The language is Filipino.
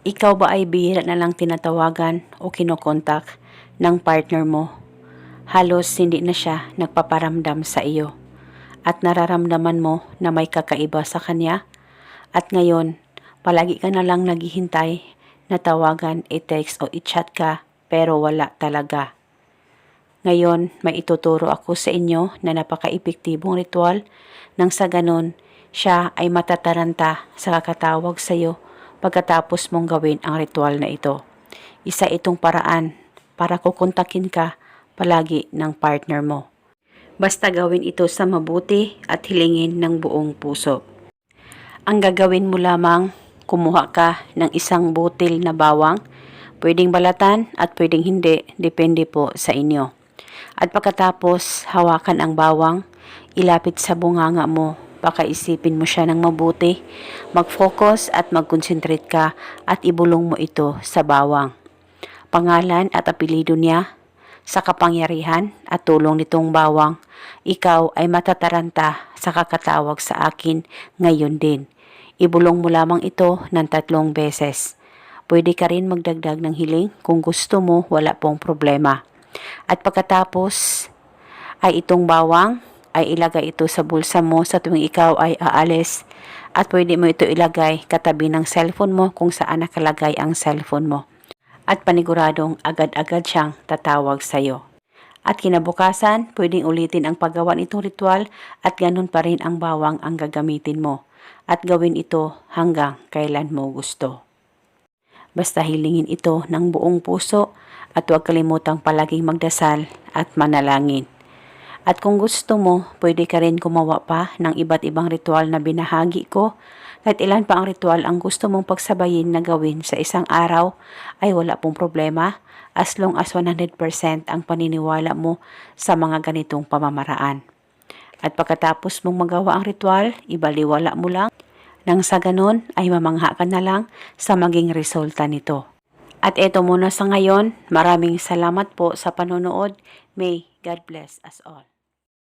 Ikaw ba ay bihira na lang tinatawagan o kinokontak ng partner mo? Halos hindi na siya nagpaparamdam sa iyo at nararamdaman mo na may kakaiba sa kanya at ngayon palagi ka na lang naghihintay na tawagan, i-text o i-chat ka pero wala talaga. Ngayon may ituturo ako sa inyo na napaka-epektibong ritual nang sa ganon siya ay matataranta sa kakatawag sa iyo pagkatapos mong gawin ang ritual na ito. Isa itong paraan para kukontakin ka palagi ng partner mo. Basta gawin ito sa mabuti at hilingin ng buong puso. Ang gagawin mo lamang, kumuha ka ng isang butil na bawang, pwedeng balatan at pwedeng hindi, depende po sa inyo. At pagkatapos hawakan ang bawang, ilapit sa bunganga mo, pakaisipin mo siya ng mabuti, mag-focus at mag-concentrate ka at ibulong mo ito sa bawang. Pangalan at apelyido niya, sa kapangyarihan at tulong nitong bawang, ikaw ay matataranta sa kakatawag sa akin ngayon din. Ibulong mo lamang ito ng 3 beses. Pwede ka rin magdagdag ng hiling kung gusto mo, wala pong problema. At pagkatapos ay itong bawang ay ilagay ito sa bulsa mo sa tuwing ikaw ay aalis at pwede mo ito ilagay katabi ng cellphone mo kung saan nakalagay ang cellphone mo. At paniguradong agad-agad siyang tatawag sa iyo. At kinabukasan, pwedeng ulitin ang paggawa nitong ritual at ganun pa rin ang bawang ang gagamitin mo. At gawin ito hanggang kailan mo gusto. Basta hilingin ito ng buong puso at huwag kalimutang palaging magdasal at manalangin. At kung gusto mo, pwede ka rin gumawa pa ng iba't ibang ritual na binahagi ko. At ilan pa ang ritual ang gusto mong pagsabayin na gawin sa isang araw ay wala pong problema as long as 100% ang paniniwala mo sa mga ganitong pamamaraan. At pagkatapos mong magawa ang ritual, ibaliwala mo lang. Nang sa ganon ay mamangha ka na lang sa maging resulta nito. At eto muna sa ngayon, maraming salamat po sa panonood. May God bless us all.